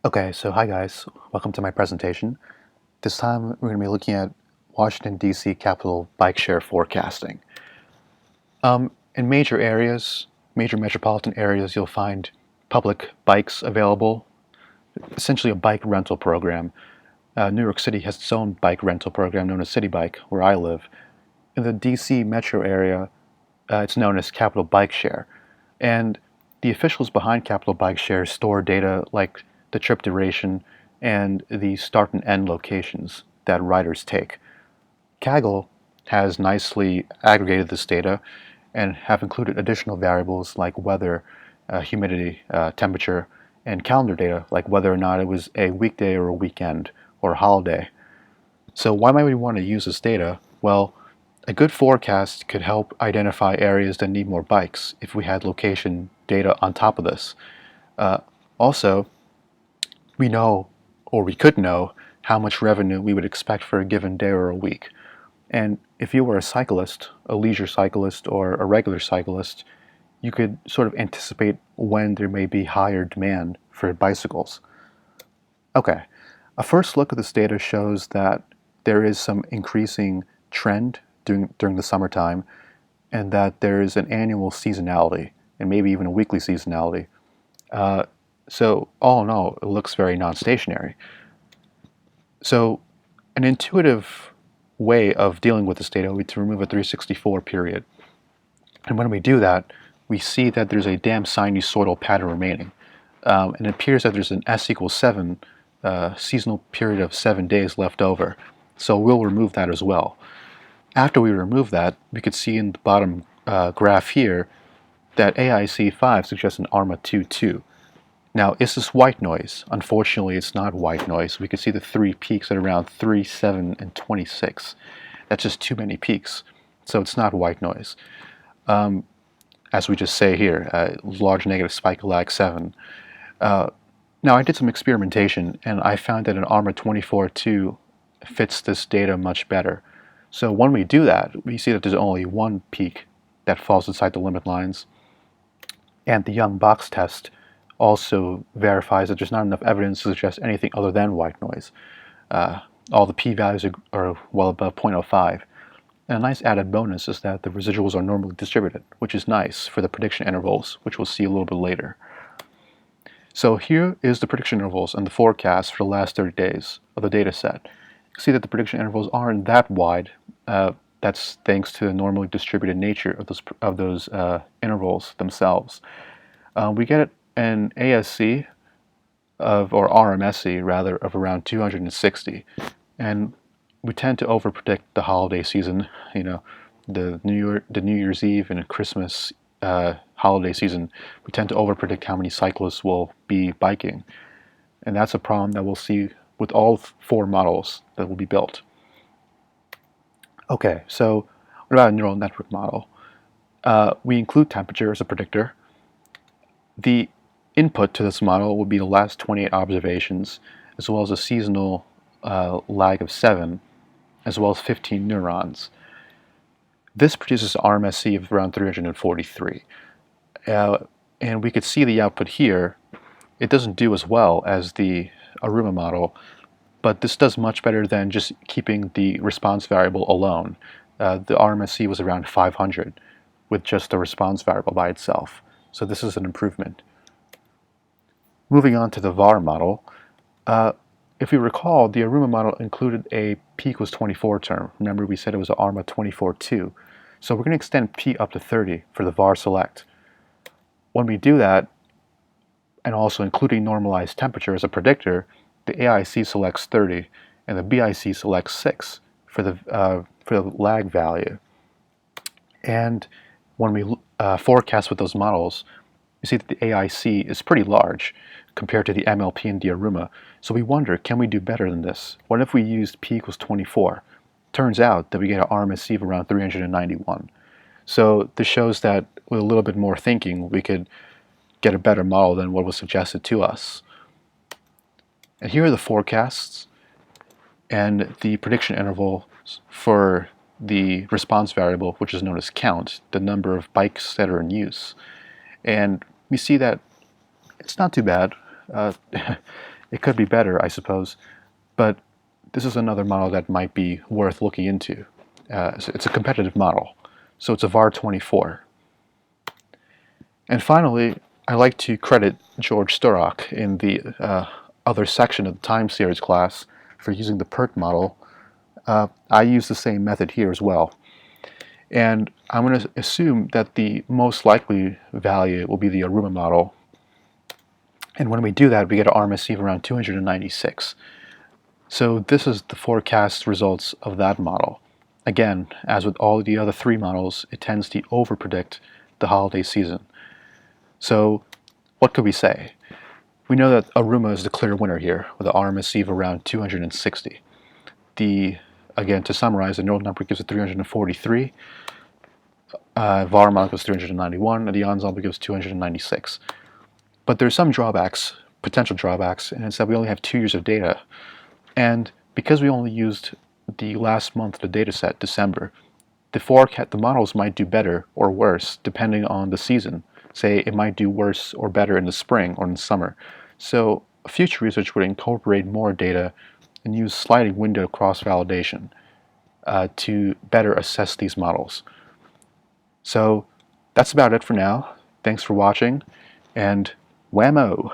Okay, so hi guys, welcome to my presentation. This time we're going to be looking at Washington, D.C. Capital BikeShare forecasting. In major metropolitan areas, you'll find public bikes available, essentially a bike rental program. New York City has its own bike rental program known as City Bike, where I live. In the D.C. metro area, it's known as Capital BikeShare. And the officials behind Capital BikeShare store data like the trip duration and the start and end locations that riders take. Kaggle has nicely aggregated this data and have included additional variables like weather, humidity, temperature, and calendar data like whether or not it was a weekday or a weekend or a holiday. So why might we want to use this data? Well, a good forecast could help identify areas that need more bikes if we had location data on top of this. Also, we know, or we could know, how much revenue we would expect for a given day or a week. And if you were a cyclist, a leisure cyclist or a regular cyclist, you could sort of anticipate when there may be higher demand for bicycles. Okay, a first look at this data shows that there is some increasing trend during the summertime, and that there is an annual seasonality, and maybe even a weekly seasonality. So all in all, it looks very non-stationary. So an intuitive way of dealing with this data would be to remove a 364 period. And when we do that, we see that there's a damp sinusoidal pattern remaining. And it appears that there's an S equals 7 seasonal period of 7 days left over. So we'll remove that as well. After we remove that, we could see in the bottom graph here that AIC5 suggests an ARMA 2.2. Now, is this white noise? Unfortunately, it's not white noise. We can see the three peaks at around 3, 7, and 26. That's just too many peaks. So it's not white noise. As we just say here, large negative spike lag 7. Now, I did some experimentation, and I found that an ARMA 24.2 fits this data much better. So when we do that, we see that there's only one peak that falls inside the limit lines. And the Young box test also verifies that there's not enough evidence to suggest anything other than white noise. All the p-values are well above 0.05. And a nice added bonus is that the residuals are normally distributed, which is nice for the prediction intervals, which we'll see a little bit later. So here is the prediction intervals and the forecast for the last 30 days of the data set. You can see that the prediction intervals aren't that wide. That's thanks to the normally distributed nature of those intervals themselves. We get an ASC or RMSC rather, of around 260, and we tend to overpredict the holiday season. You know, the New Year's Eve and Christmas holiday season. We tend to overpredict how many cyclists will be biking, and that's a problem that we'll see with all 4 models that will be built. Okay, so what about a neural network model? We include temperature as a predictor. The input to this model will be the last 28 observations, as well as a seasonal lag of 7, as well as 15 neurons. This produces an RMSC of around 343. And we could see the output here. It doesn't do as well as the Aruma model, but this does much better than just keeping the response variable alone. The RMSC was around 500 with just the response variable by itself. So this is an improvement. Moving on to the VAR model, if you recall, the Aruma model included a p equals 24 term. Remember, we said it was an ARMA 24.2. So we're going to extend p up to 30 for the VAR select. When we do that, and also including normalized temperature as a predictor, the AIC selects 30 and the BIC selects 6 for the lag value. And when we forecast with those models, you see that the AIC is pretty large compared to the MLP and the Aruma. So we wonder, can we do better than this? What if we used p equals 24? Turns out that we get an RMSC of around 391. So this shows that with a little bit more thinking, we could get a better model than what was suggested to us. And here are the forecasts and the prediction intervals for the response variable, which is known as count, the number of bikes that are in use. And we see that it's not too bad. It could be better, I suppose, but this is another model that might be worth looking into. It's a competitive model, so it's a VAR 24. And finally, I like to credit George Sturrock in the other section of the time series class for using the PERT model. I use the same method here as well. And I'm going to assume that the most likely value will be the Aruma model. And when we do that, we get an RMSE of around 296. So this is the forecast results of that model. Again, as with all the other three models, it tends to overpredict the holiday season. So what could we say? We know that Aruma is the clear winner here with an RMSE of around 260. Again, to summarize, the neural number gives it 343, VAR model gives 391, and the ensemble gives 296. But there's some drawbacks, potential drawbacks, and it's that we only have 2 years of data. And because we only used the last month of the data set, December, the models might do better or worse depending on the season. Say it might do worse or better in the spring or in the summer. So future research would incorporate more data and use sliding window cross-validation to better assess these models. So that's about it for now. Thanks for watching, and whammo!